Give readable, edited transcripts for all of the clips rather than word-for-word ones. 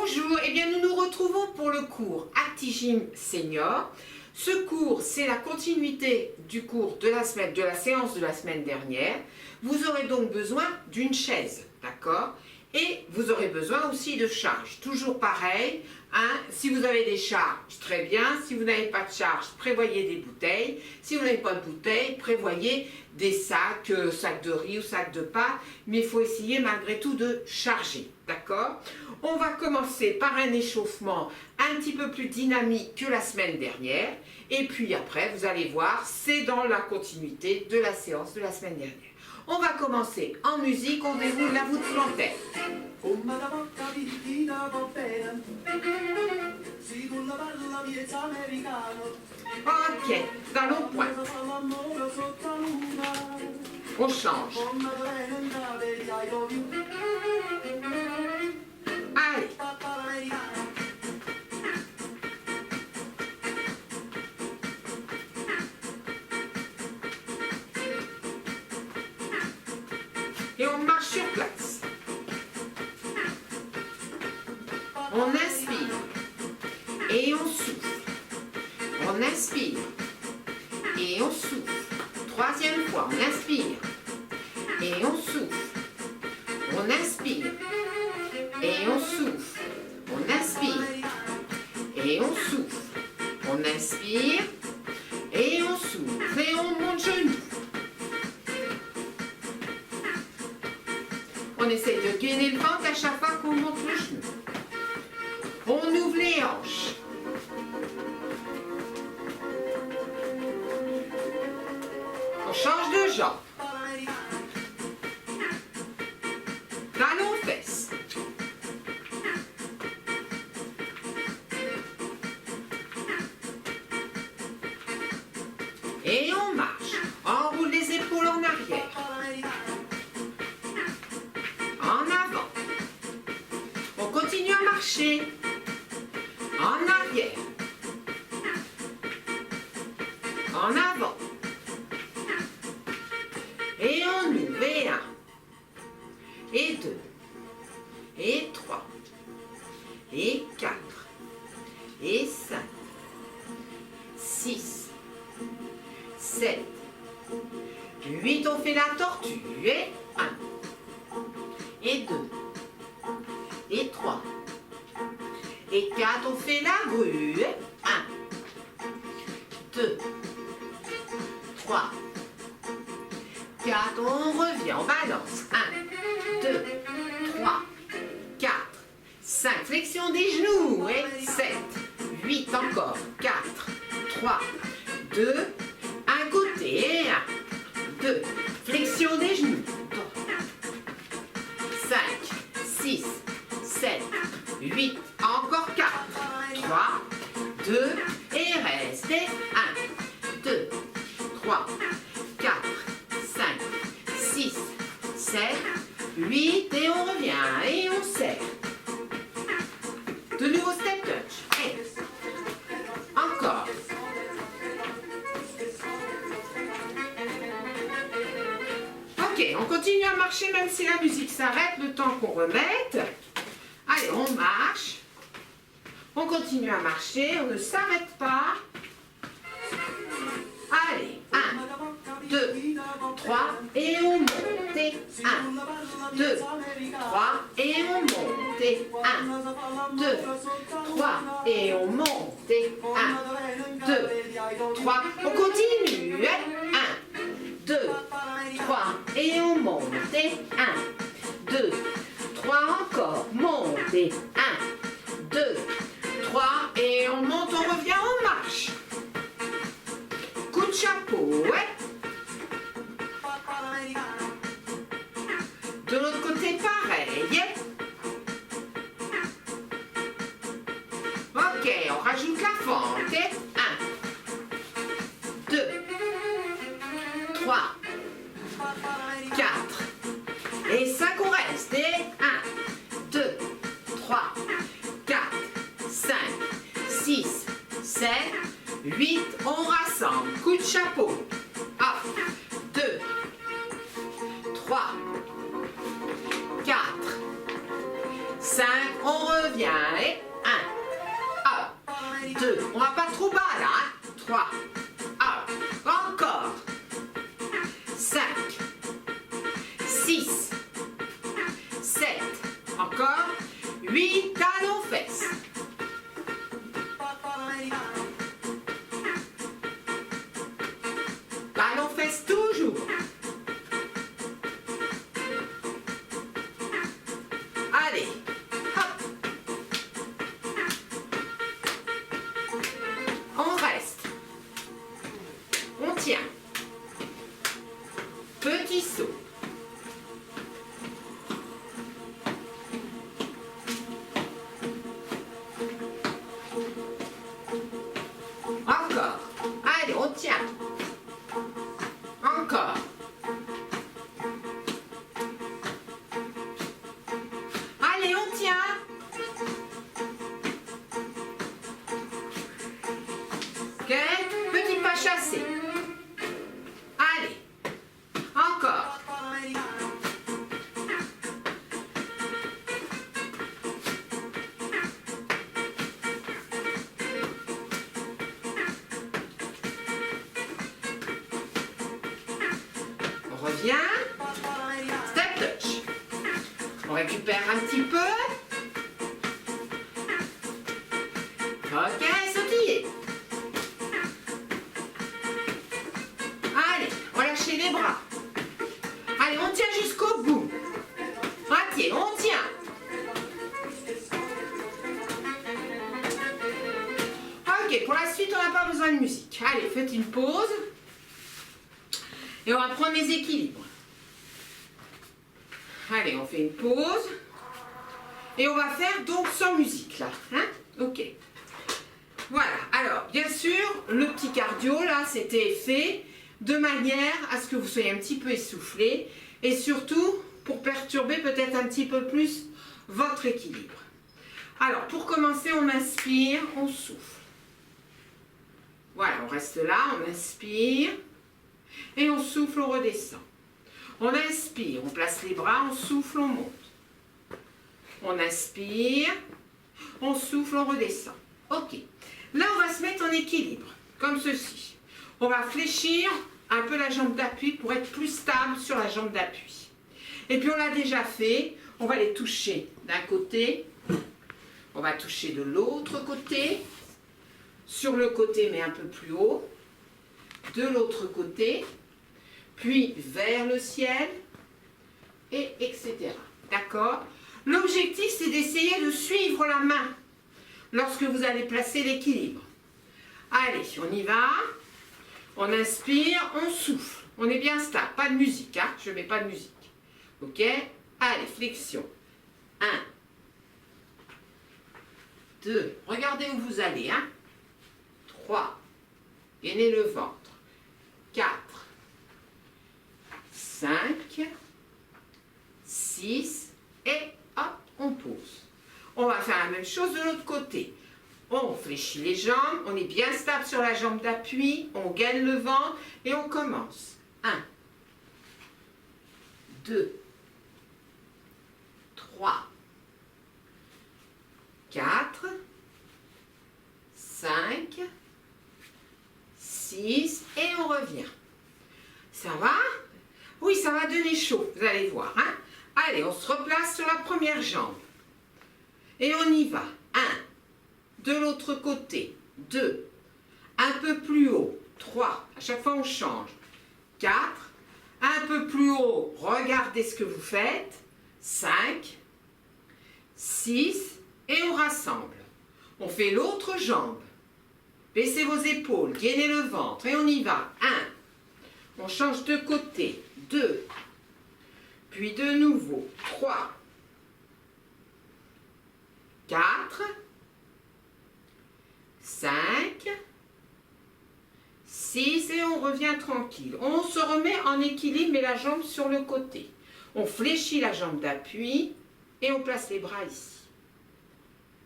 Bonjour, eh bien nous nous retrouvons pour le cours ActiGym Senior. Ce cours, c'est la continuité du cours de la séance de la semaine dernière. Vous aurez donc besoin d'une chaise, d'accord? Et vous aurez besoin aussi de charge. Toujours pareil, hein, si vous avez des charges, très bien. Si vous n'avez pas de charge, prévoyez des bouteilles. Si vous n'avez pas de bouteilles, prévoyez des sacs, sacs de riz ou sacs de pâtes. Mais il faut essayer malgré tout de charger, d'accord? On va commencer par un échauffement un petit peu plus dynamique que la semaine dernière. Et puis après, vous allez voir, c'est dans la continuité de la séance de la semaine dernière. On va commencer en musique, on déroule la voûte plantaire. Ok, talon point. On change. Allez. Et on marche sur place. On inspire et on souffle. On inspire et on souffle. Troisième fois, on inspire et on souffle. On inspire et on souffle. On inspire et on souffle. On inspire et on souffle. Et on monte genou. On essaye de gainer le ventre à chaque fois qu'on monte le genou. On ouvre les hanches. On change de jambe. Talon fesses. Et on marche. On roule les épaules en arrière. En avant. On continue à marcher. En arrière. En avant. Et on ouvre. Et 1. Et 2. Et 3. Et 4. Et 5. 6. 7. 8. On fait la tortue. Et 1. Et 2, et 3, et 4, on fait la grue, 1, 2, 3, 4, on revient, on balance, 1, 2, 3, 4, 5, flexion des genoux, et 7, 8, encore, 4, 3, 2, un côté, et 1, 2, flexion des genoux, 5, 6, 7, 8, encore 4, 3, 2, et restez, 1, 2, 3, 4, 5, 6, 7, 8, et on revient, et on serre. De nouveau step touch, et encore. Ok, on continue à marcher même si la musique s'arrête, le temps qu'on remette. Allez, on marche. On continue à marcher, on ne s'arrête pas. Allez, 1, 2, 3, et on monte. 1, 2, 3, et on monte. 1, 2, 3, et on monte. 1, 2, 3, on continue. 1, 2, 3, et on monte. 1, 2, 3, encore. Montez. 1, 2, 3, et on monte, on revient, on marche. Coup de chapeau, ouais. De l'autre côté, pareil. Ok, on rajoute la fente. 1, 2, 3, 4, et 5, on reste. Et 1, 2, 3, 4, 5, 6, 7, 8, on rassemble. Coup de chapeau. 1, 2, 3, 4, 5, on revient. Et 1, 2, on va pas trop bas là, 3, encore, 5, 6, 7, encore, 8, talons fesses. Talons fesses toujours. Allez, hop. On reste. On tient. Petit saut. Encore. Allez, on tient. Encore. Allez, on tient. Ok, petit pas chassé. Allez, encore. On revient. Step touch. On récupère un petit peu. Ok, sautiller. Allez, relâchez les bras. Allez, on tient jusqu'au bout. On tient. Ok, pour la suite, on n'a pas besoin de musique. Allez, faites une pause. Et on va prendre les équilibres. Allez, on fait une pause. Et on va faire donc sans musique là. Hein? Ok. Voilà. Alors, bien sûr, le petit cardio là, c'était fait de manière à ce que vous soyez un petit peu essoufflé. Et surtout, pour perturber peut-être un petit peu plus votre équilibre. Alors, pour commencer, on inspire, on souffle. Voilà, on reste là, on inspire. Et on souffle, on redescend. On inspire, on place les bras, on souffle, on monte. On inspire, on souffle, on redescend. Ok. Là, on va se mettre en équilibre, comme ceci. On va fléchir un peu la jambe d'appui pour être plus stable sur la jambe d'appui. Et puis, on l'a déjà fait. On va les toucher d'un côté. On va toucher de l'autre côté. Sur le côté, mais un peu plus haut. De l'autre côté. Puis vers le ciel. Et etc. D'accord ? L'objectif, c'est d'essayer de suivre la main lorsque vous allez placer l'équilibre. Allez, on y va. On inspire, on souffle. On est bien stable. Pas de musique, hein? Je ne mets pas de musique. Ok? Allez, flexion. 1, 2. Regardez où vous allez, hein? 3. Gainez le ventre. 4. 5. 6. Et hop, on pose. On va faire la même chose de l'autre côté. On fléchit les jambes, on est bien stable sur la jambe d'appui, on gaine le ventre et on commence. 1, 2, 3, 4, 5, 6 et on revient. Ça va? Oui, ça va donner chaud, vous allez voir. Hein? Allez, on se replace sur la première jambe. Et on y va. 1, de l'autre côté. 2, un peu plus haut. 3, à chaque fois on change. 4, un peu plus haut, regardez ce que vous faites. 5, 6, et on rassemble. On fait l'autre jambe. Baissez vos épaules, gainez le ventre, et on y va. 1, on change de côté. 2, puis de nouveau. 3, 4, 5, 6 et on revient tranquille. On se remet en équilibre mais la jambe sur le côté. On fléchit la jambe d'appui et on place les bras ici.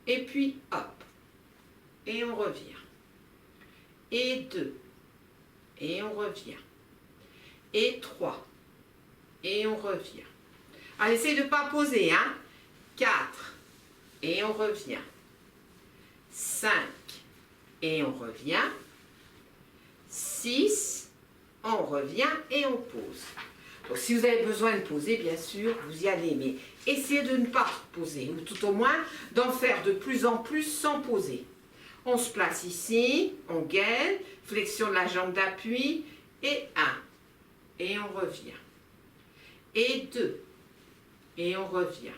Et puis hop. Et on revient. Et 2. Et on revient. Et 3. Et on revient. Alors, essayez de ne pas poser, hein. 4, et on revient. 5 et on revient. 6, on revient et on pose. Donc si vous avez besoin de poser, bien sûr, vous y allez, mais essayez de ne pas poser, ou tout au moins d'en faire de plus en plus sans poser. On se place ici, on gaine, flexion de la jambe d'appui, et 1, et on revient. Et 2, et on revient.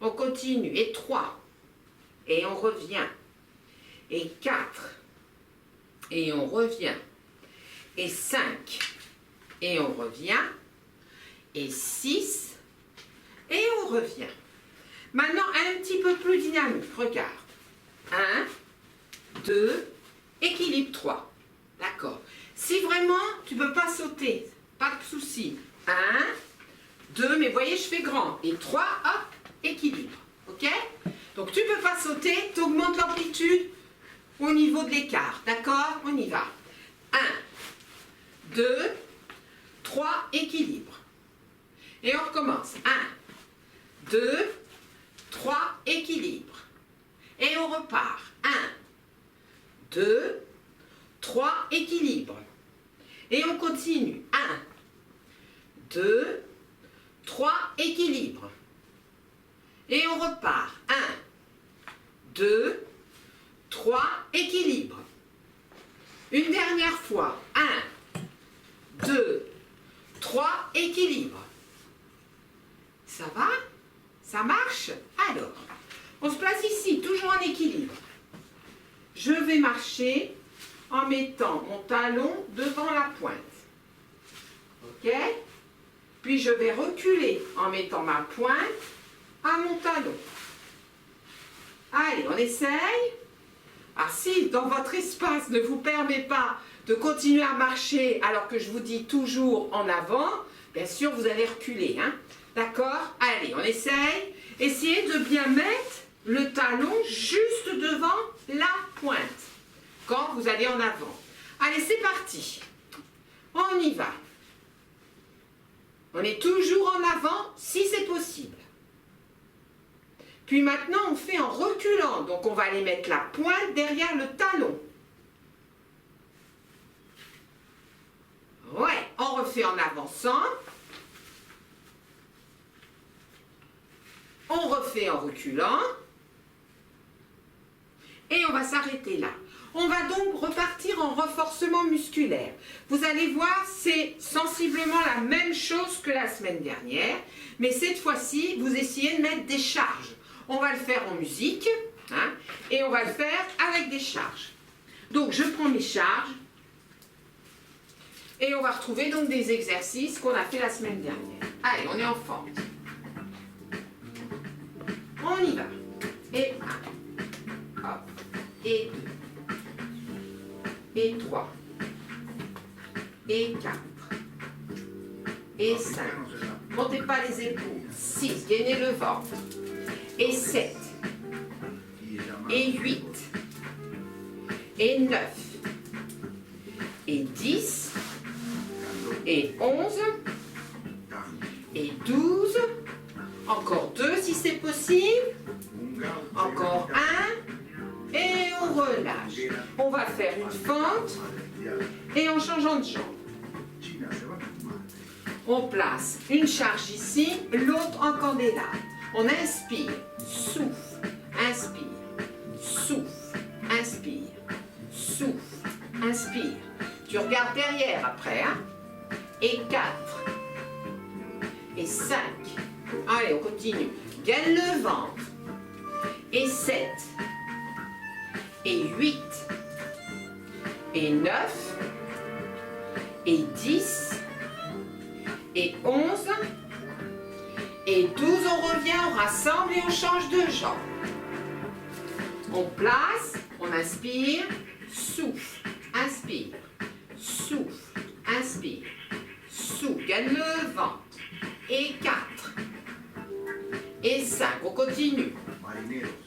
On continue, et 3, et on revient. Et 4, et on revient. Et 5, et on revient. Et 6, et on revient. Maintenant, un petit peu plus dynamique, regarde. 1, 2, équilibre 3. D'accord. Si vraiment tu ne peux pas sauter, pas de souci. 1, 2, mais vous voyez, je fais grand. Et 3, hop, équilibre. Ok? Donc tu ne peux pas sauter, tu augmentes l'amplitude au niveau de l'écart. D'accord? On y va. 1, 2, 3, équilibre. Et on recommence. 1, 2, 3, équilibre. Et on repart. 1, 2, 3, équilibre. Et on continue. 1, 2, 3, équilibre. Et on repart. 1, 2, 3, équilibre. Une dernière fois. 1, 2, 3, équilibre. Ça va? Ça marche? Alors, on se place ici, toujours en équilibre. Je vais marcher en mettant mon talon devant la pointe. Ok? Puis je vais reculer en mettant ma pointe à mon talon. Allez, on essaye. Alors si dans votre espace ne vous permet pas de continuer à marcher alors que je vous dis toujours en avant, bien sûr vous allez reculer. Hein? D'accord? Allez, on essaye. Essayez de bien mettre le talon juste devant la pointe quand vous allez en avant. Allez, c'est parti. On y va. On est toujours en avant si c'est possible. Puis maintenant, on fait en reculant. Donc, on va aller mettre la pointe derrière le talon. Ouais, on refait en avançant. On refait en reculant. Et on va s'arrêter là. On va donc repartir en renforcement musculaire. Vous allez voir, c'est sensiblement la même chose que la semaine dernière. Mais cette fois-ci, vous essayez de mettre des charges. On va le faire en musique. Hein, et on va le faire avec des charges. Donc, je prends mes charges. Et on va retrouver donc des exercices qu'on a fait la semaine dernière. Allez, on est en forme. On y va. Et 1. Hop. Et 2. Et 3. Et 4. Et 5. Montez pas les épaules. 6. Gainez le ventre. Et 7. Et 8. Et 9. Et 10. Et 11. Et 12. Encore 2 si c'est possible. Encore 1. Et on relâche. On va faire une fente. Et en changeant de jambe. On place une charge ici, l'autre en candélabre. On inspire, souffle, inspire, souffle, inspire, souffle, inspire. Tu regardes derrière après, hein? Et 4. Et 5. Allez, on continue. Gaine le ventre. Et 7. Et 8. Et 9. Et 10. Et 11. Et 12, on revient, on rassemble et on change de jambe. On place, on inspire, souffle, inspire, souffle, inspire, souffle, gagne le ventre. Et 4. Et 5, on continue.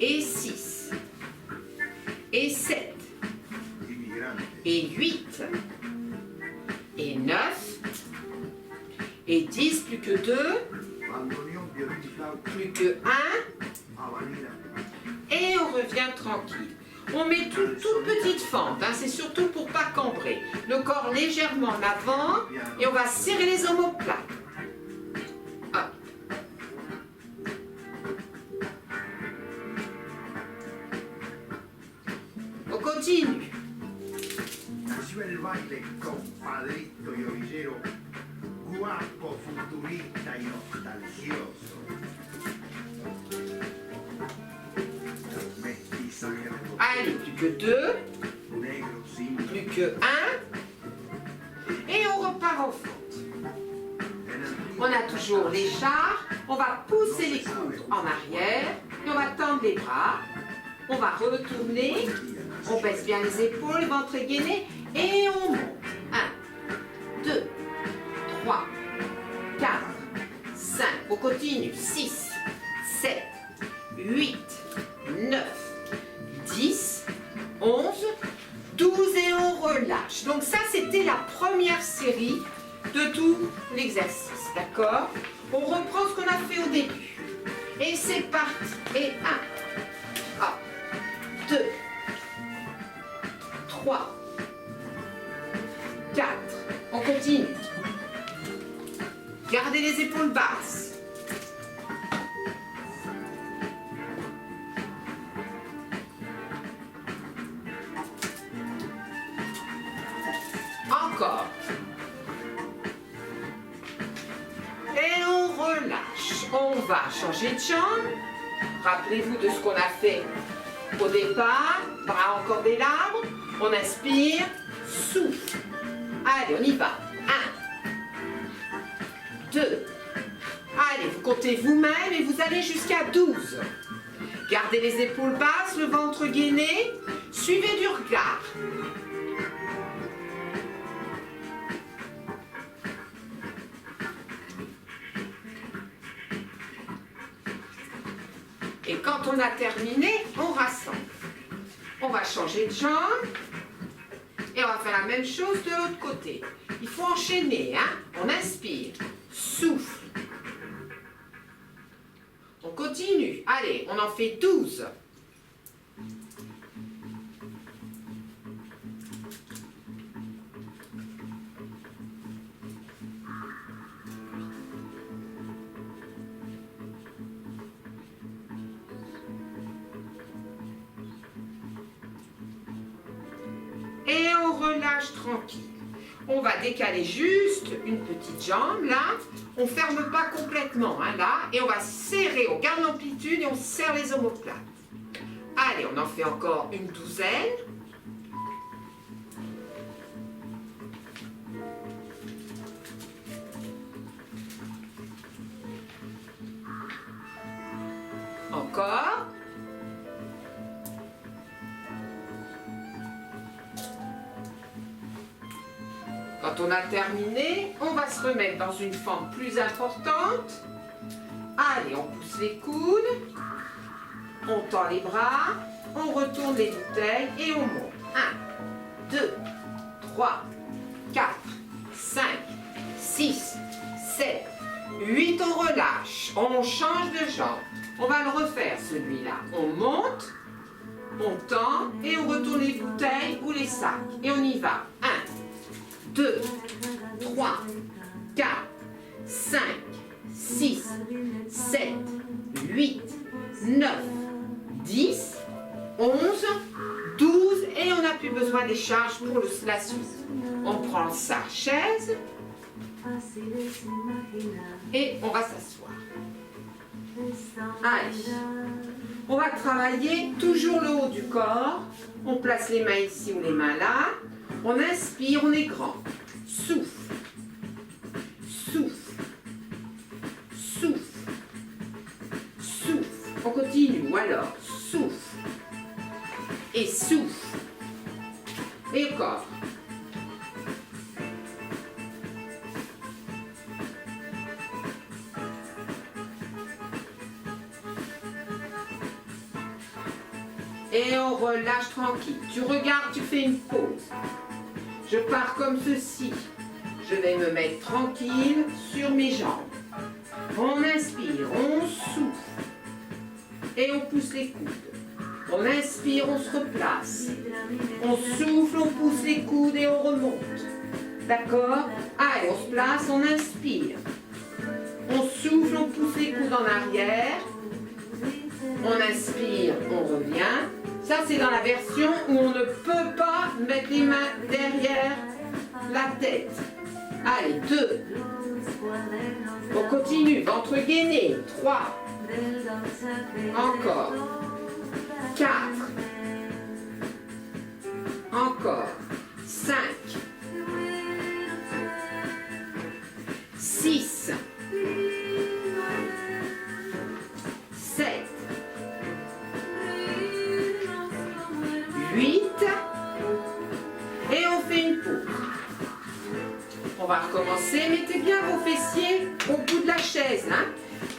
Et 6. Et 7. Et 8. Et 9. Et 10, plus que 2. Plus que 1. revient tranquille. On met toute petite fente, hein, c'est surtout pour pas cambrer. Le corps légèrement en avant et on va serrer les omoplates. Hop. On continue. Nació el baile compadrito y orillero, guapo, futurista y nostalgioso. Mestizaje recogido, Allez, plus que 2, negro simple. plus que 1. Et on repart en fente. En el río On a toujours les chars, on va pousser les coudes en arrière et on va tendre les bras. On va retourner, on baisse bien les épaules, le ventre gainé et on monte. 1, 2, 3, 4, 5, on continue. 6, 7, 8, 9, 10, 11, 12 et on relâche. Donc ça, c'était la première série de tout l'exercice, d'accord? On reprend ce qu'on a fait au début. Et c'est parti. Et 1, 2, 3, 4. On continue. Gardez les épaules basses. Encore. Et on relâche. On va changer de jambe. Rappelez-vous de ce qu'on a fait au départ. Bras encore des larmes. On inspire. Souffle. Allez, on y va. 1, 2. Allez, vous comptez vous-même et vous allez jusqu'à 12. Gardez les épaules basses, le ventre gainé. Suivez du regard. Et quand on a terminé, on rassemble. On va changer de jambe. Et on va faire la même chose de l'autre côté. Il faut enchaîner, hein? On inspire, souffle. On continue. Allez, on en fait 12. Et on relâche tranquille. On va décaler juste une petite jambe, là. On ne ferme pas complètement, hein, là. Et on va serrer, on garde l'amplitude et on serre les omoplates. Allez, on en fait encore une douzaine. Encore. Quand on a terminé, on va se remettre dans une fente plus importante. Allez, on pousse les coudes, on tend les bras, on retourne les bouteilles et on monte. 1, 2, 3, 4, 5, 6, 7, 8, on relâche, on change de jambe. On va le refaire celui-là. On monte, on tend et on retourne les bouteilles ou les sacs. Et on y va. 1, 2, 3, 4, 5, 6, 7, 8, 9, 10, 11, 12 et on n'a plus besoin des charges pour la suite. On prend sa chaise et on va s'asseoir. Allez, on va travailler toujours le haut du corps. On place les mains ici ou les mains là. On inspire, on est grand. Souffle. Souffle. Souffle. Souffle. On continue. Ou alors, souffle. Et souffle. Et encore. Et on relâche tranquille. Tu regardes, tu fais une pause. Je pars comme ceci. Je vais me mettre tranquille sur mes jambes. On inspire, on souffle. Et on pousse les coudes. On inspire, on se replace. On souffle, on pousse les coudes et on remonte. D'accord? Allez, on se place, on inspire. On souffle, on pousse les coudes en arrière. On inspire, on revient. Ça, c'est dans la version où on ne peut pas mettre les mains derrière la tête. Allez, 2. On continue, ventre gainé. 3. Encore. 4. Encore. 5. 6. 7. 8. Et on fait une pause. On va recommencer. Mettez bien vos fessiers au bout de la chaise. Hein.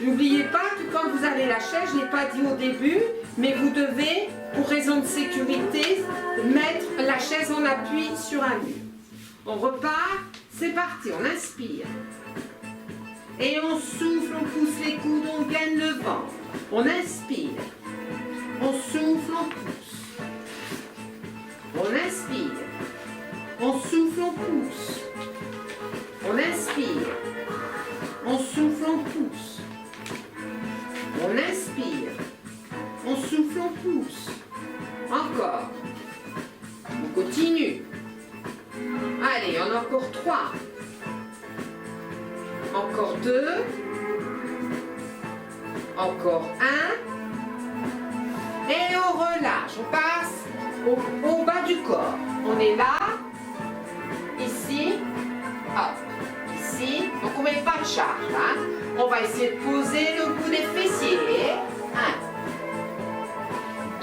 N'oubliez pas que quand vous avez la chaise, je ne l'ai pas dit au début, mais vous devez, pour raison de sécurité, mettre la chaise en appui sur un mur. On repart. C'est parti. On inspire. Et on souffle, on pousse les coudes, on gaine le ventre. On inspire. On souffle, on pousse. On inspire. On souffle, on pousse. On inspire. On souffle, on pousse. On inspire. On souffle, on pousse. Encore. On continue. Allez, on a encore 3. Encore 2. Encore 1. Et on relâche. On passe au bas du corps. On est là. Ici. Hop. Ici. Donc on ne met pas de charge. Hein. On va essayer de poser le bout des fessiers.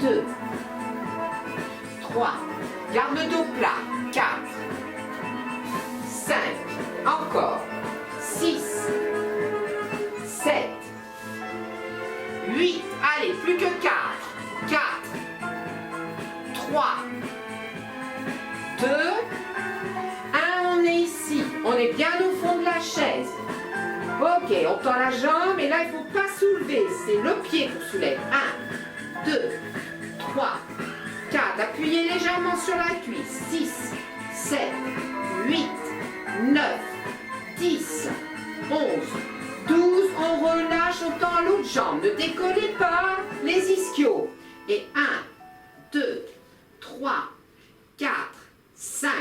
1. 2. 3. Garde le dos plat. 4. 5. Encore. 6, 7, 8, allez, plus que 4, 4, 3, 2, 1, on est ici, on est bien au fond de la chaise. Ok, on tend la jambe et là il ne faut pas soulever, c'est le pied qu'on soulève. 1, 2, 3, 4, appuyez légèrement sur la cuisse. 6, 7, 8, 9, 10, 11, 12, on relâche, on tend l'autre jambe. Ne décollez pas les ischios. Et 1, 2, 3, 4, 5,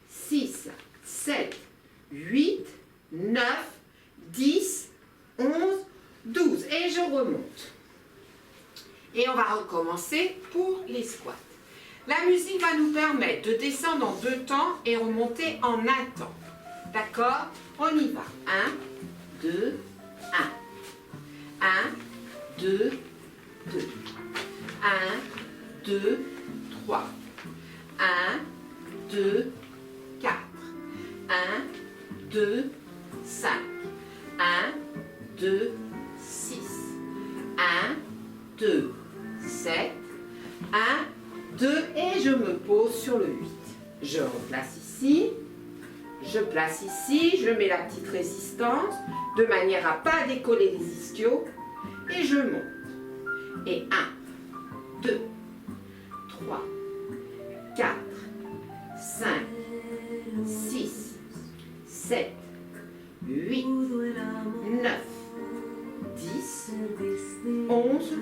6, 7, 8, 9, 10, 11, 12. Et je remonte. Et on va recommencer pour les squats. La musique va nous permettre de descendre en 2 temps et remonter en 1 temps. D'accord? On y va. 1, 2, 1. 1, 2, 2. 1, 2, 3. 1, 2, 4. 1, 2, 5. 1, 2, 6. 1, 2, 7. 1, 2 et je me pose sur le 8. Je replace ici. Je place ici, je mets la petite résistance de manière à ne pas décoller les ischios et je monte. Et 1, 2, 3, 4, 5, 6, 7, 8, 9, 10, 11,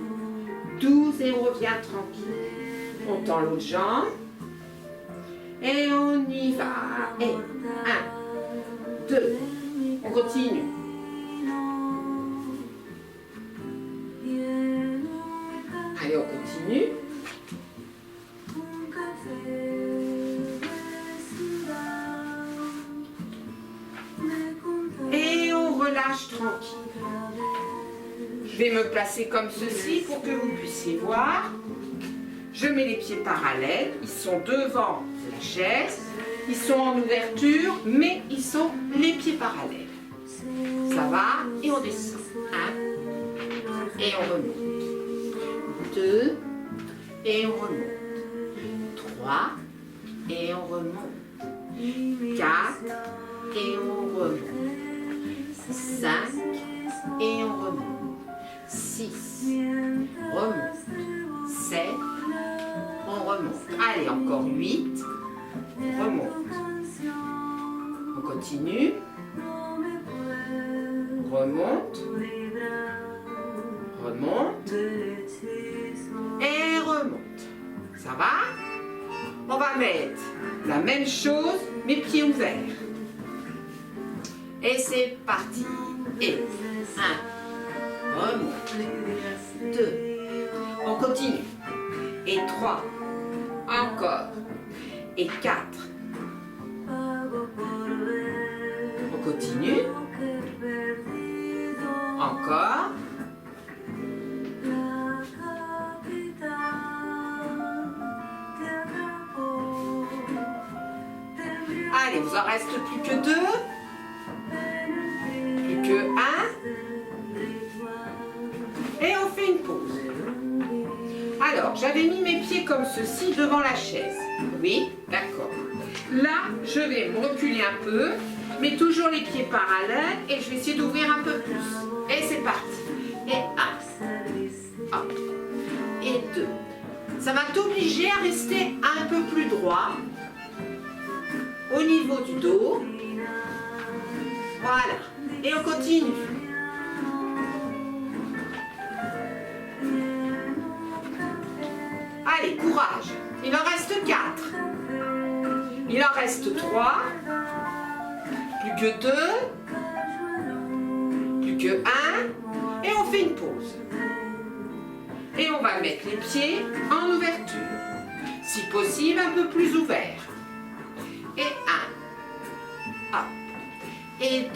12 et on revient tranquille. On tend l'autre jambe. Et on y va. Et 1, 2, on continue. Allez, on continue. Et on relâche tranquille. Je vais me placer comme ceci pour que vous puissiez voir. Je mets les pieds parallèles, ils sont devant la chaise, ils sont en ouverture, mais ils sont les pieds parallèles. Ça va? Et on descend. 1, et on remonte. 2, et on remonte. 3, et on remonte. 4, et on remonte. 5, et on remonte. 6, remonte. 7, remonte. Allez, encore 8, remonte. On continue. Remonte. Remonte. Et remonte. Ça va? On va mettre la même chose, mes pieds ouverts. Et c'est parti. Et 1, remonte. 2, on continue. Et 3, encore. Et 4. On continue. Encore. Allez, vous en reste plus que 2. Plus que 1. Et on fait une pause. Alors, j'avais mis mes pieds comme ceci devant la chaise. Oui, d'accord. Là, je vais me reculer un peu, mais toujours les pieds parallèles, et je vais essayer d'ouvrir un peu plus. Et c'est parti. Et 1. Hop. Et 2. Ça va t'obliger à rester un peu plus droit au niveau du dos. Voilà. Et on continue. Allez, courage. Il en reste 4. Il en reste 3. Plus que 2. Plus que 1. Et on fait une pause. Et on va mettre les pieds en ouverture. Si possible, un peu plus ouvert. Et 1. Hop. Et 2.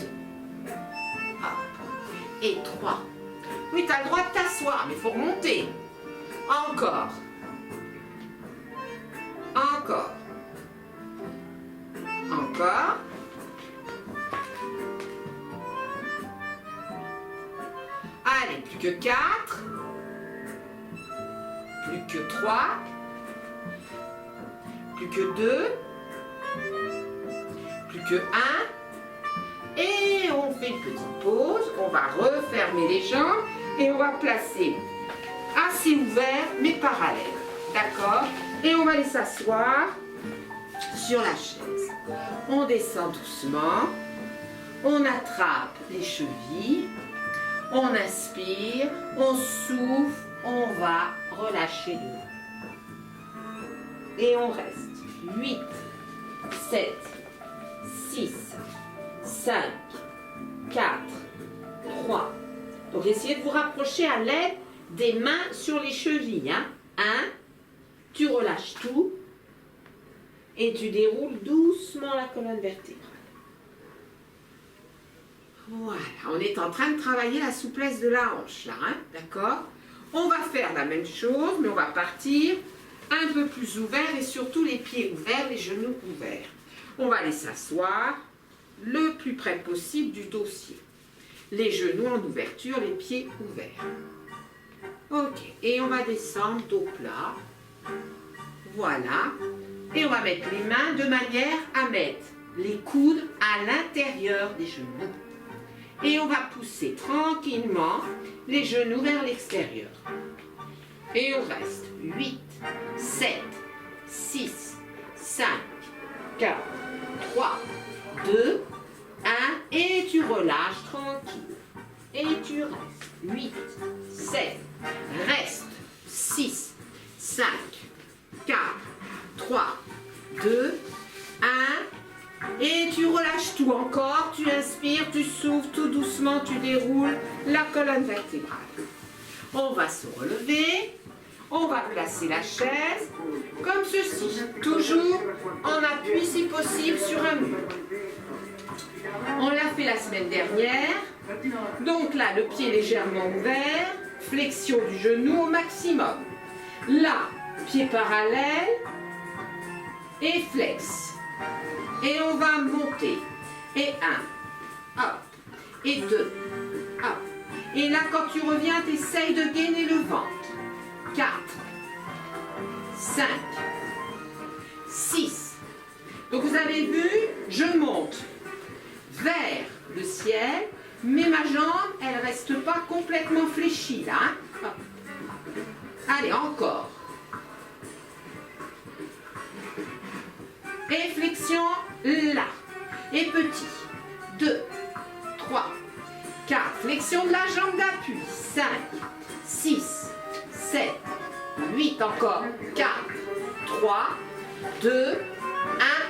Hop. Et 3. Oui, tu as le droit de t'asseoir, mais il faut remonter. Encore. Encore. Encore. Allez, plus que 4. Plus que 3. Plus que 2. Plus que 1. Et on fait une petite pause. On va refermer les jambes et on va placer assez ouvert mais parallèle. D'accord? Et on va aller s'asseoir sur la chaise. On descend doucement. On attrape les chevilles. On inspire. On souffle. On va relâcher le dos. Et on reste. 8, 7, 6, 5, 4, 3. Donc essayez de vous rapprocher à l'aide des mains sur les chevilles. 1, tu relâches tout et tu déroules doucement la colonne vertébrale. Voilà, on est en train de travailler la souplesse de la hanche là, d'accord? On va faire la même chose, mais on va partir un peu plus ouvert et surtout les pieds ouverts, les genoux ouverts. On va aller s'asseoir le plus près possible du dossier. Les genoux en ouverture, les pieds ouverts. Ok, et on va descendre dos plat. Voilà. Et on va mettre les mains de manière à mettre les coudes à l'intérieur des genoux. Et on va pousser tranquillement les genoux vers l'extérieur. Et on reste 8, 7, 6, 5, 4, 3, 2, 1. Et tu relâches tranquille. Et tu restes 8, 7, reste 6, 5, 4, 3, 2, 1. Et tu relâches tout encore, tu inspires, tu souffles tout doucement, tu déroules la colonne vertébrale. On va se relever, on va placer la chaise comme ceci, toujours en appui si possible sur un mur. On l'a fait la semaine dernière, donc là le pied légèrement ouvert, flexion du genou au maximum. Là, pied parallèle et flex. Et on va monter. Et 1, hop. Et 2, hop. Et là, quand tu reviens, tu essayes de gainer le ventre. 4, 5, 6. Donc vous avez vu, je monte vers le ciel, mais ma jambe, elle ne reste pas complètement fléchie là. Hop. Allez, encore. Et flexion là. Et petit. 2, 3, 4. Flexion de la jambe d'appui. 5, 6, 7, 8. Encore. 4, 3, 2,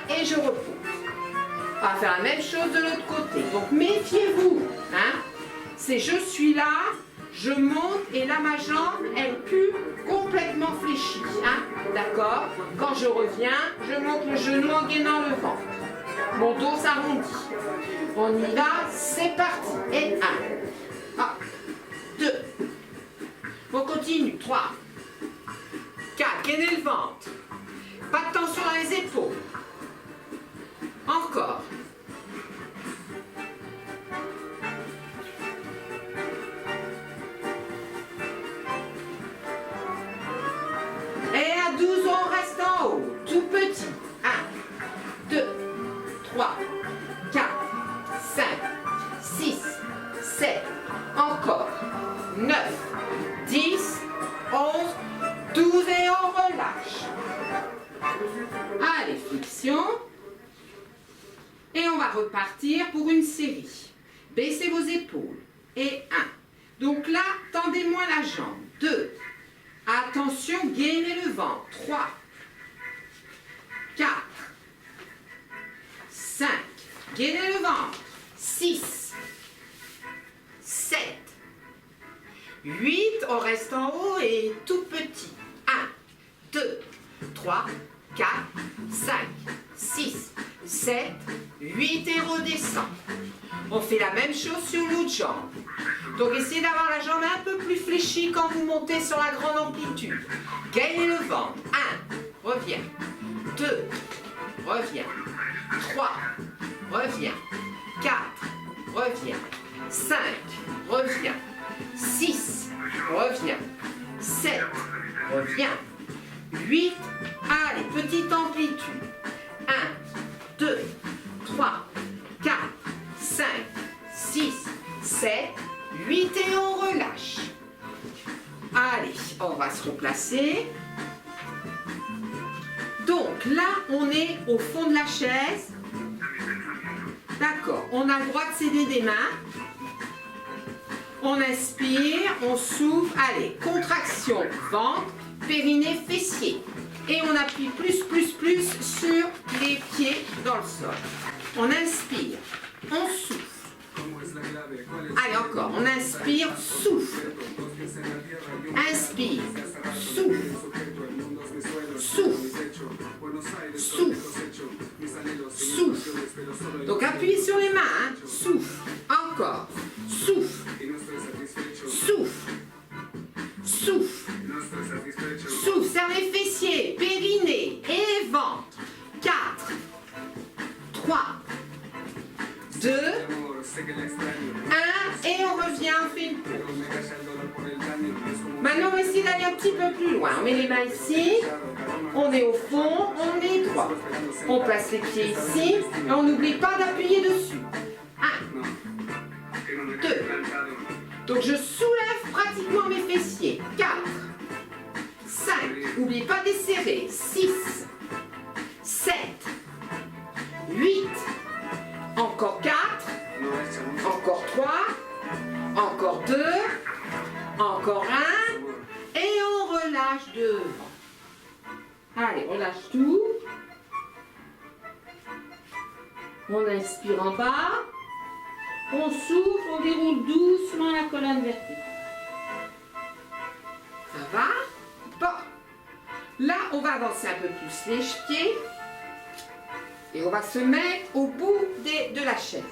1. Et je repose. On va faire la même chose de l'autre côté. Donc méfiez-vous. Hein. C'est je suis là, je monte et là ma jambe, elle pue complètement fléchie. Hein. D'accord? Quand je reviens, je monte le genou en gainant le ventre. Mon dos s'arrondit. On y va, c'est parti. Et 1, 2. On continue. 3, 4. Gainez le ventre. Pas de tension dans les épaules. Encore. Et à 12, on reste en haut. Tout petit. 1, 2, 3, 4, 5, 6, 7. Encore. 9, 10, 11, 12 et on relâche. Allez, flexion. Et on va repartir pour une série. Baissez vos épaules. Et 1. Donc là, tendez-moi la jambe. 2. Attention, gainez le ventre. 3. 4. 5. Gainez le ventre. 6. 7. 8. On reste en haut et tout petit. 1, 2, 3, 4, 5, 6, 7, 8 et redescend. On fait la même chose sur l'autre jambe. Donc essayez d'avoir la jambe un peu plus fléchie quand vous montez sur la grande amplitude. Gagnez le ventre. 1, reviens. 2, reviens. 3, reviens. 4, reviens. 5, reviens. 6, reviens. 7, reviens. 8, allez, petite amplitude. 1, 2, 3, 4, 5, 6, 7, 8 et on relâche. Allez, on va se replacer. Donc là, on est au fond de la chaise. D'accord, on a le droit de céder des mains. On inspire, on souffle. Allez, contraction, ventre, périnée, fessier. Et on appuie plus sur les pieds dans le sol. On inspire, on souffle. Allez, encore, on inspire, souffle. Inspire, souffle. Souffle. Souffle. Souffle. Donc appuyez sur les mains, hein. Souffle. Encore. Souffle. Souffle. Souffle. Souffle, serre les fessiers, périnée et ventre. 4, 3, 2, 1 et on revient, on fait une pause. Maintenant on va essayer d'aller un petit peu plus loin. On met les mains ici, on est au fond, on est droit. On place les pieds ici et on n'oublie pas d'appuyer dessus. 1, 2. Donc je soulève pratiquement mes fessiers. 4, 5, n'oubliez pas desserrer. 6, 7, 8, encore 4, encore 3, encore 2, encore 1, et on relâche devant. Allez, relâche tout. On inspire en bas. On souffle, on déroule doucement la colonne vertébrale. Ça va? Bon. Là, on va avancer un peu plus les pieds. Et on va se mettre au bout de la chaise.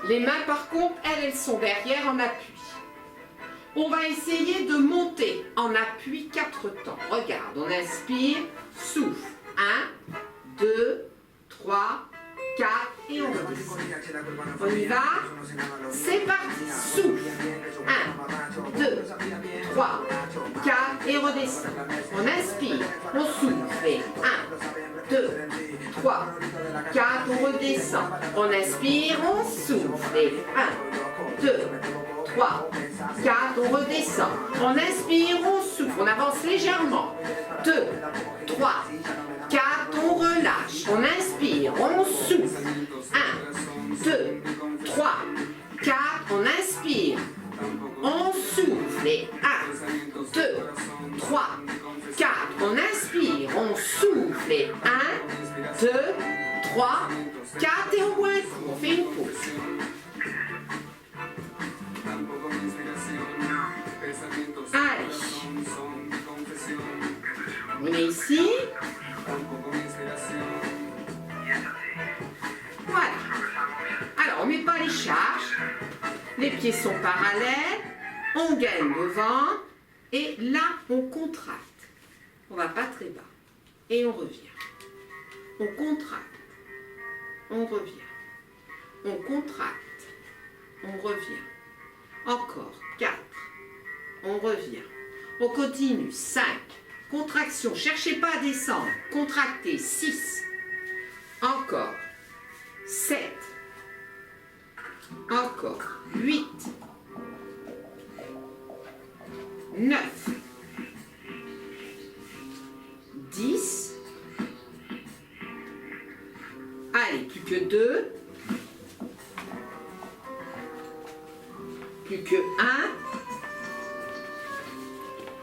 Les mains, par contre, elles sont derrière en appui. On va essayer de monter en appui 4 temps. Regarde, on inspire, souffle. 1, 2, 3, 4 et on redescend. On y va. C'est parti. Souffle. 1, 2, 3, 4 et redescend. On inspire, on souffle. Et 1, 2, 3, 4, on redescend. On inspire, on souffle. Et 1, 2, 3, 4, on redescend. On inspire, on souffle. On avance légèrement. 2, 3, 4, on relâche. On inspire. fait 1, 2, 3, 4 et on boit un coup. On fait une pause. Allez. On est ici. Voilà. Alors, on ne met pas les charges. Les pieds sont parallèles. On gagne le ventre. Et là, on contracte. On ne va pas très bas. Et on revient. On contracte. On revient. On contracte. On revient. Encore. 4. On revient. On continue. 5. Contraction. Cherchez pas à descendre. Contractez. 6. Encore. 7. Encore. 8. 9. 10. Allez, plus que 2. Plus que 1.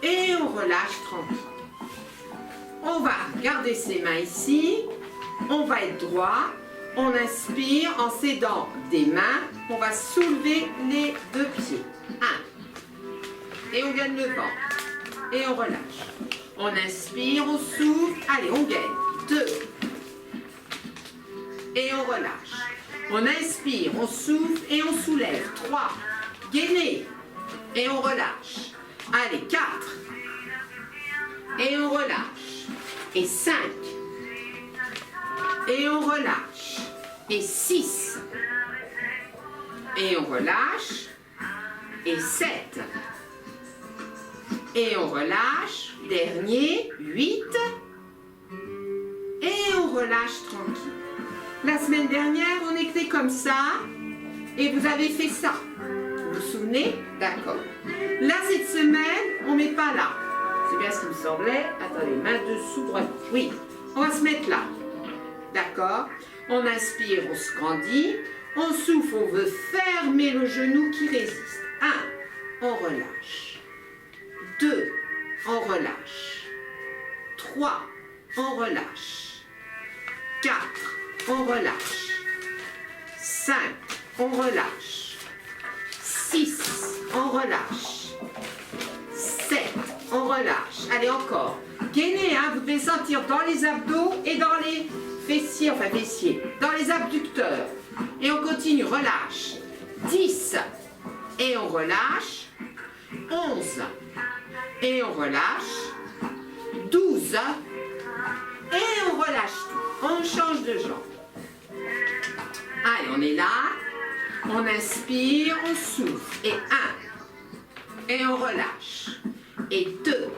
Et on relâche tranquille. On va garder ses mains ici. On va être droit. On inspire en s'aidant des mains. On va soulever les 2 pieds. 1. Et on gagne le ventre. Et on relâche. On inspire, on souffle. Allez, on gagne. 2. Et on relâche. On inspire, on souffle et on soulève. 3. Gainez. Et on relâche. Allez, 4. Et on relâche. Et 5. Et on relâche. Et 6. Et on relâche. Et 7. Et on relâche. Dernier, 8. Et on relâche tranquille. La semaine dernière, on était comme ça. Et vous avez fait ça. Vous vous souvenez? D'accord. Là, cette semaine, on ne met pas là. C'est bien ce qui me semblait. Attendez, main dessous, droite. Oui, on va se mettre là. D'accord? On inspire, on se grandit. On souffle, on veut fermer le genou qui résiste. 1, on relâche. 2, on relâche. 3, on relâche. 4, on relâche. 5, on relâche. 6, on relâche. 7, on relâche. Allez, encore. Gainez, hein, vous devez sentir dans les abdos et dans les fessiers, enfin fessiers, dans les abducteurs. Et on continue, relâche. 10, et on relâche. 11, et on relâche. 12, et on relâche tout. On change de jambe. Allez, on est là. On inspire, on souffle. Et 1, et on relâche. Et 2,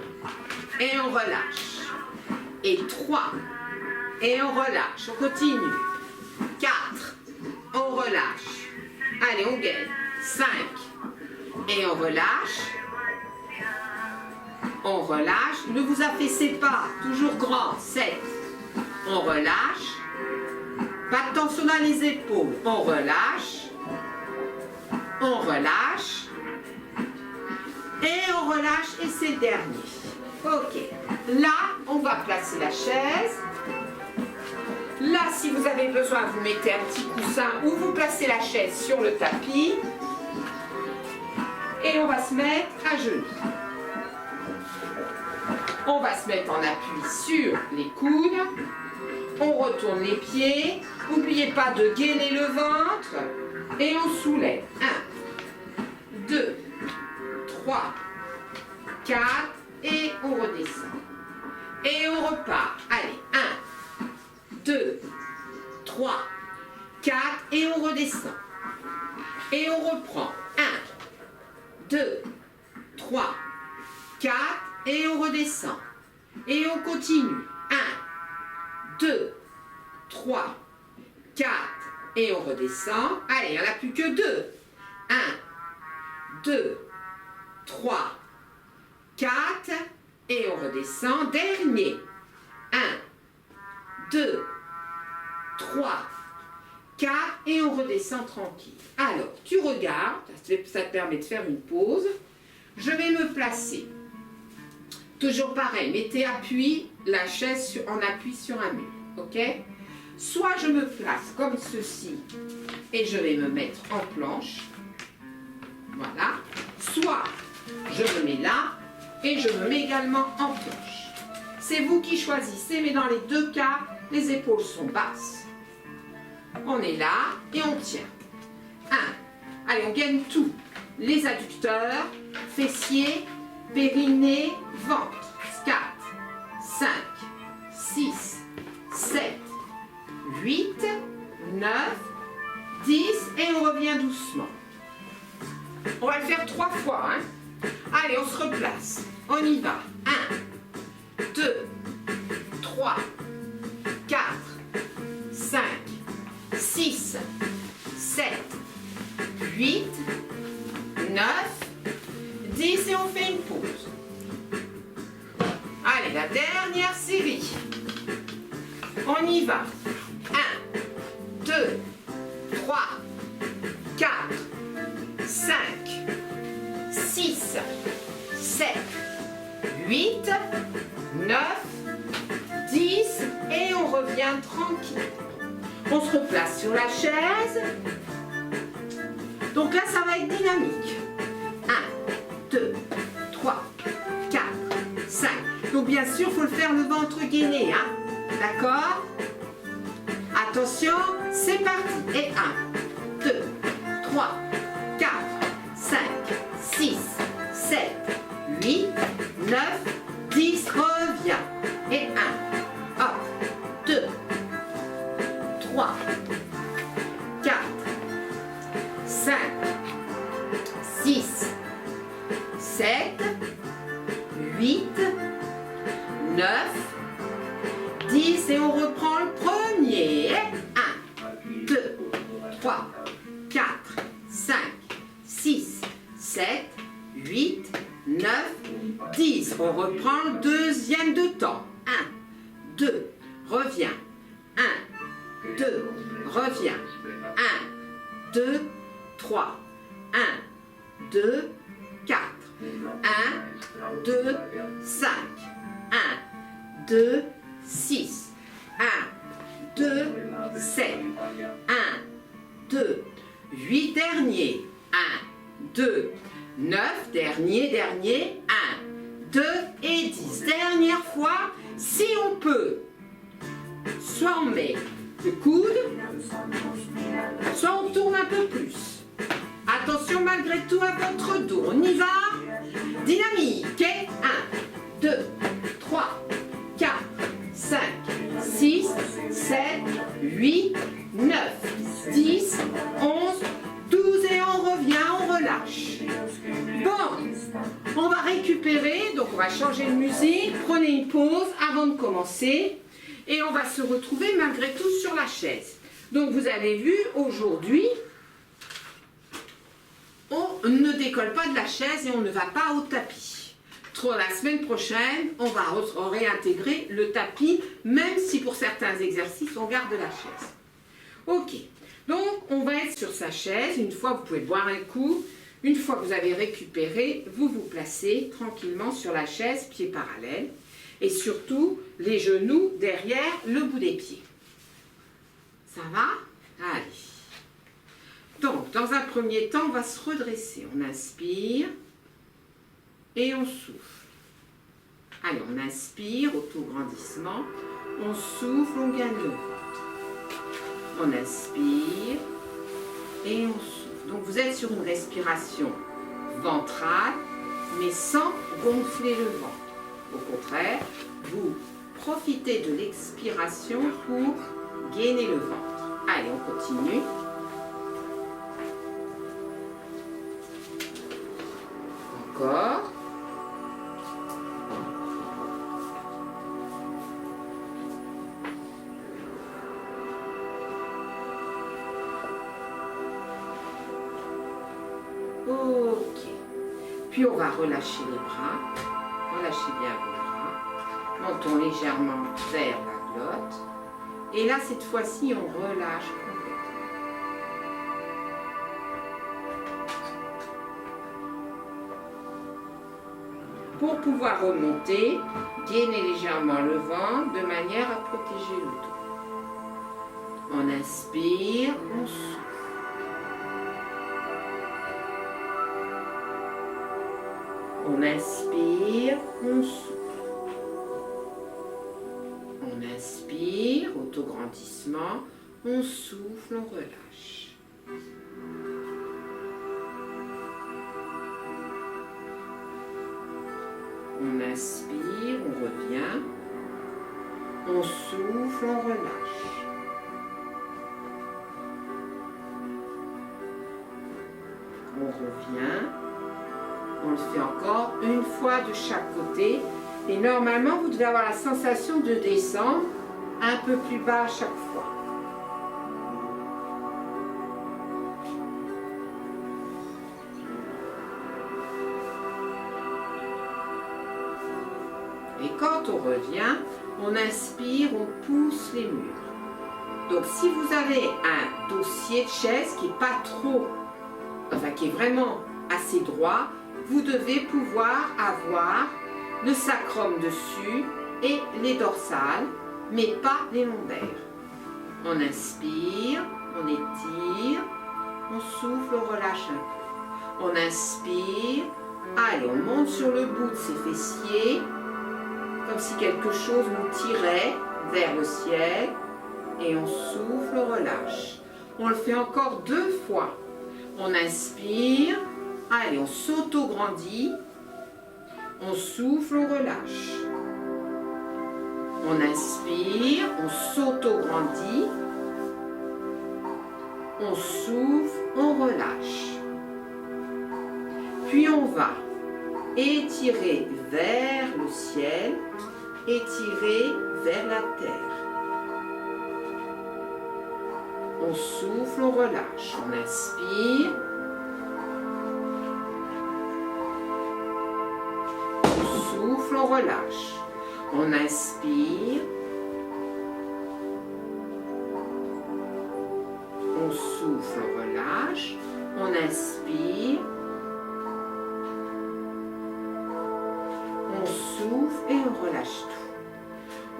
et on relâche. Et 3, et on relâche. On continue. 4, on relâche. Allez, on gagne. 5, et on relâche. On relâche. Ne vous affaissez pas. Toujours grand. 7, on relâche. Pas de tension dans les épaules. On relâche. On relâche. Et on relâche. Et c'est le dernier. Ok. Là, on va placer la chaise. Là, si vous avez besoin, vous mettez un petit coussin ou vous placez la chaise sur le tapis. Et on va se mettre à genoux. On va se mettre en appui sur les coudes. On retourne les pieds. N'oubliez pas de gainer le ventre. Et on soulève. 1, 2, 3, 4. Et on redescend. Et on repart. Allez, 1, 2, 3, 4. Et on redescend. Et on reprend. 1, 2, 3, 4. Et on redescend. Et on continue. 1, 2, 3, 4. Et on redescend. Allez, il n'y en a plus que 2. 1, 2, 3, 4. Et on redescend. Dernier. 1, 2, 3, 4. Et on redescend tranquille. Alors, tu regardes. Ça te permet de faire une pause. Je vais me placer Toujours pareil, mettez la chaise en appui sur un mur, ok? Soit je me place comme ceci et je vais me mettre en planche, voilà. Soit je me mets là et je me mets également en planche. C'est vous qui choisissez, mais dans les deux cas, les épaules sont basses. On est là et on tient. 1. Allez, on gagne tout. Les adducteurs, fessiers, périnée, ventre. 4, 5, 6, 7, 8, 9, 10 et on revient doucement. On va le faire 3 fois. Hein. Allez, on se replace. On y va. 1, 2, 3, 4, 5, 6, 7, 8, 9, 10 et on fait une pause. Allez, la dernière série. On y va. 1, 2, 3, 4, 5, 6, 7, 8, 9, 10 et on revient tranquille. On se replace sur la chaise. Donc là, ça va être dynamique. 1, 2, 3, 4, 5. Donc bien sûr, il faut le faire le ventre gainé. Hein? D'accord? Attention, c'est parti. Et 1, 2, 3, 4, 5, 6, 7, 8, 9, 10. Reviens. Et 1, hop, 2, 3, 4, 5, 6, 7, 8, 9, 10 et on reprend le premier. 1, 2, 3, 4, 5, 6, 7, 8, 9, 10. On reprend le deuxième de temps. 1, 2, reviens. 1, 2, reviens. 1, 2, 3. 1, 2, 4. 1, 2, 5. 1, 2, 6. 1, 2, 7. 1, 2, 8 dernier. 1, 2, 9 dernier. 1, 2 et 10. Dernière fois, si on peut, soit on met le coude, soit on tourne un peu plus. Attention malgré tout à votre dos. On y va. Dynamique. 1, 2, 3, 4, 5, 6, 7, 8, 9, 10, 11, 12 et on revient, on relâche. Bon, on va récupérer, donc on va changer de musique. Prenez une pause avant de commencer et on va se retrouver malgré tout sur la chaise. Donc vous avez vu, aujourd'hui, on ne décolle pas de la chaise et on ne va pas au tapis. La semaine prochaine, on va réintégrer le tapis, même si pour certains exercices, on garde la chaise. Ok, donc on va être sur sa chaise. Une fois, vous pouvez boire un coup. Une fois que vous avez récupéré, vous vous placez tranquillement sur la chaise, pieds parallèles. Et surtout, les genoux derrière le bout des pieds. Ça va? Allez. Donc, dans un premier temps, on va se redresser. On inspire et on souffle. Allez, on inspire, auto-grandissement. On souffle, on gagne le ventre. On inspire et on souffle. Donc, vous êtes sur une respiration ventrale, mais sans gonfler le ventre. Au contraire, vous profitez de l'expiration pour gainer le ventre. Allez, on continue. Encore. Ok. Puis on va relâcher les bras. Relâchez bien vos bras. Montons légèrement vers la glotte. Et là, cette fois-ci, on relâche complètement. Pour pouvoir remonter, gainez légèrement le ventre de manière à protéger le dos. On inspire, on souffle. On inspire, on souffle. On inspire, autograndissement. On souffle, on relâche. On inspire, on revient. On souffle, on relâche. On revient. On le fait encore une fois de chaque côté. Et normalement, vous devez avoir la sensation de descendre un peu plus bas à chaque fois. Et quand on revient, on inspire, on pousse les murs. Donc si vous avez un dossier de chaise qui n'est pas trop, enfin qui est vraiment assez droit, vous devez pouvoir avoir le sacrum dessus et les dorsales, mais pas les lombaires. On inspire, on étire, on souffle, on relâche un peu. On inspire, allez, on monte sur le bout de ses fessiers, comme si quelque chose nous tirait vers le ciel, et on souffle, on relâche. On le fait encore 2 fois. On inspire, allez, on s'auto-grandit, on souffle, on relâche. On inspire, on s'auto-grandit, on souffle, on relâche. Puis on va étirer vers le ciel, étirer vers la terre. On souffle, on relâche. On inspire. On souffle, on relâche. On inspire. On souffle, on relâche. On inspire. On souffle et on relâche tout.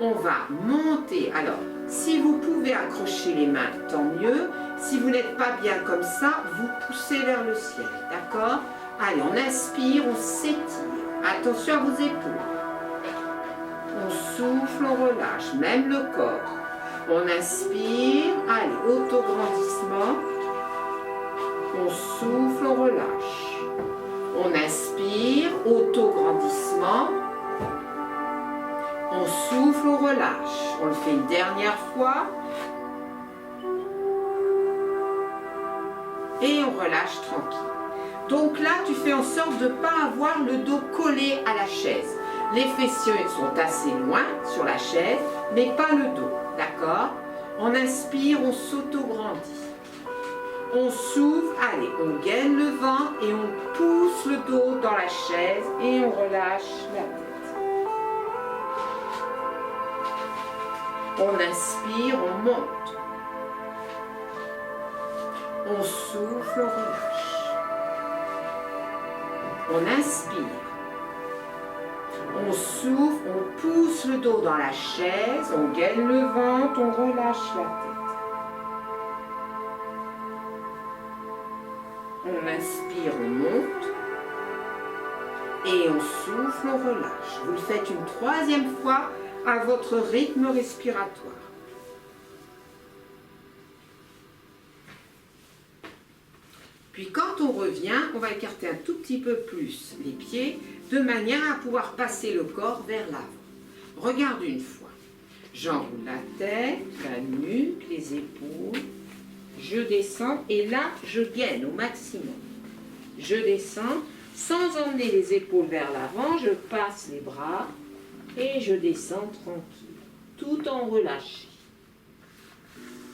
On va monter. Alors, si vous pouvez accrocher les mains, tant mieux. Si vous n'êtes pas bien comme ça, vous poussez vers le ciel. D'accord? Allez, on inspire, on s'étire. Attention à vos épaules. On souffle, on relâche, même le corps. On inspire, allez, autograndissement. On souffle, on relâche. On inspire, autograndissement. On souffle, on relâche. On le fait une dernière fois. Et on relâche tranquille. Donc là, tu fais en sorte de ne pas avoir le dos collé à la chaise. Les fessiers sont assez loin sur la chaise, mais pas le dos. D'accord? On inspire, on s'auto-grandit. On souffle, allez, on gaine le vent et on pousse le dos dans la chaise et on relâche la tête. On inspire, on monte. On souffle, on relâche. On inspire. On souffle, on pousse le dos dans la chaise, on gaine le ventre, on relâche la tête. On inspire, on monte. Et on souffle, on relâche. Vous le faites une 3e fois à votre rythme respiratoire. Puis quand on revient, on va écarter un tout petit peu plus les pieds de manière à pouvoir passer le corps vers l'avant. Regarde une fois. J'enroule la tête, la nuque, les épaules. Je descends et là, je gaine au maximum. Je descends sans emmener les épaules vers l'avant. Je passe les bras et je descends tranquille, tout en relâché.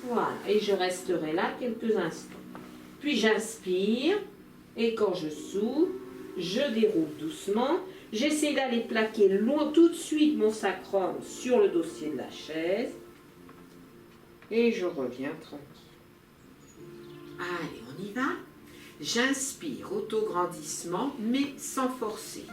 Voilà, et je resterai là quelques instants. Puis j'inspire, et quand je souffle, je déroule doucement. J'essaie d'aller plaquer loin tout de suite mon sacrum sur le dossier de la chaise. Et je reviens tranquille. Allez, on y va. J'inspire, autograndissement, mais sans forcer.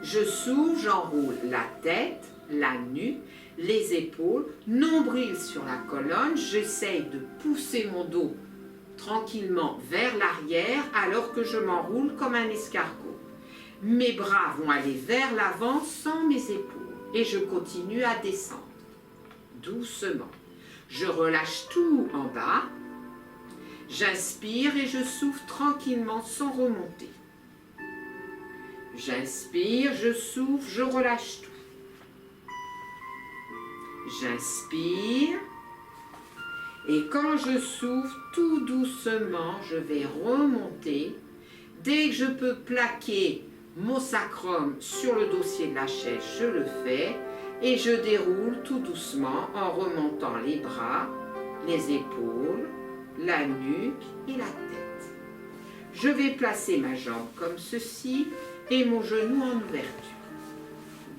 Je souffle, j'enroule la tête, la nuque, les épaules, nombril sur la colonne. J'essaye de pousser mon dos tranquillement vers l'arrière alors que je m'enroule comme un escargot. Mes bras vont aller vers l'avant sans mes épaules et je continue à descendre doucement. Je relâche tout en bas. J'inspire et je souffle tranquillement sans remonter. J'inspire, je souffle, je relâche tout. J'inspire. Et quand je souffle, tout doucement, je vais remonter. Dès que je peux plaquer mon sacrum sur le dossier de la chaise, je le fais. Et je déroule tout doucement en remontant les bras, les épaules, la nuque et la tête. Je vais placer ma jambe comme ceci et mon genou en ouverture.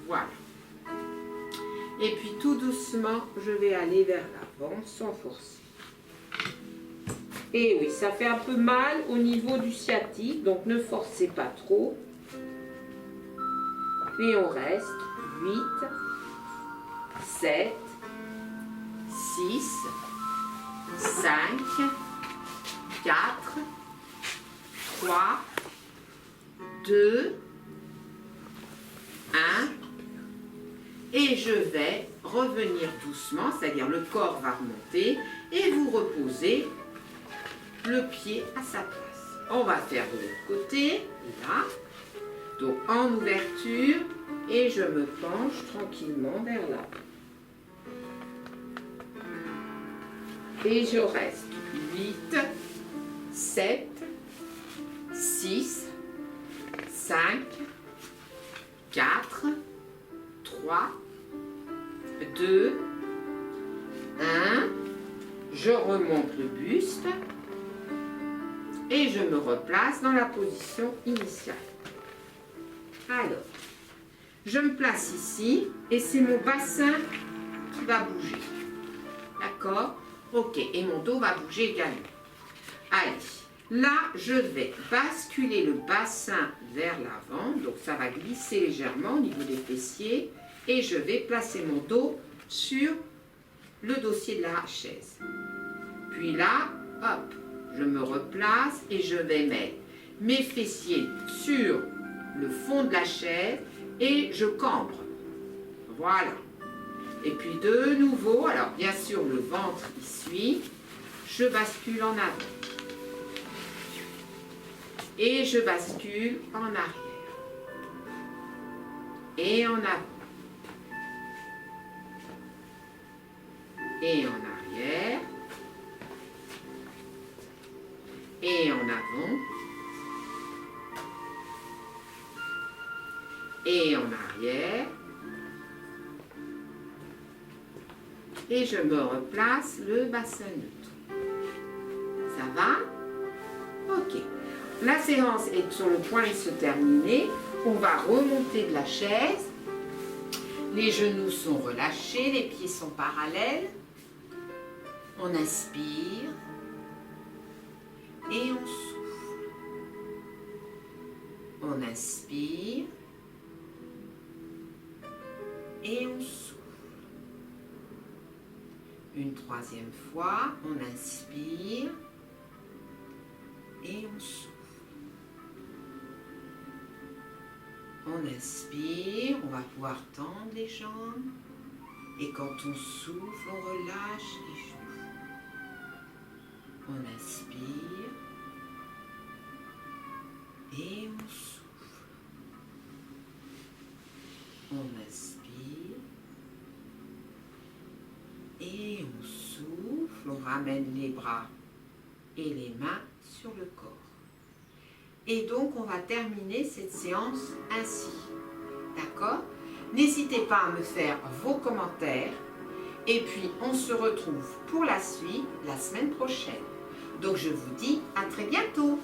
Voilà. Et puis tout doucement, je vais aller vers l'avant sans forcer. Et oui, ça fait un peu mal au niveau du sciatique, donc ne forcez pas trop. Et on reste 8, 7, 6, 5, 4, 3, 2, 1. Et je vais revenir doucement, c'est-à-dire le corps va remonter et vous reposez le pied à sa place. On va faire de l'autre côté, là. Donc en ouverture et je me penche tranquillement vers l'avant. Et je reste 8, 7, 6, 5, 4, 3, 2, 1. Je remonte le buste et je me replace dans la position initiale. Alors, je me place ici et c'est mon bassin qui va bouger. D'accord? Ok, et mon dos va bouger également. Allez, là, je vais basculer le bassin vers l'avant. Donc, ça va glisser légèrement au niveau des fessiers. Et je vais placer mon dos sur le dossier de la chaise. Puis là, hop, je me replace et je vais mettre mes fessiers sur le fond de la chaise et je cambre. Voilà. Et puis de nouveau, alors bien sûr le ventre y suit, je bascule en avant. Et je bascule en arrière. Et en avant. Et en arrière. Et en avant. Et en arrière. Et je me replace le bassin neutre. Ça va? Ok. La séance est sur le point de se terminer. On va remonter de la chaise. Les genoux sont relâchés, les pieds sont parallèles. On inspire. Et on souffle. On inspire. Et on souffle. Une troisième fois, on inspire. Et on souffle. On inspire, on va pouvoir tendre les jambes. Et quand on souffle, on relâche les genoux. On inspire. Et on souffle. On inspire. Et on souffle. On ramène les bras et les mains sur le corps. Et donc, on va terminer cette séance ainsi. D'accord? N'hésitez pas à me faire vos commentaires. Et puis, on se retrouve pour la suite la semaine prochaine. Donc, je vous dis à très bientôt.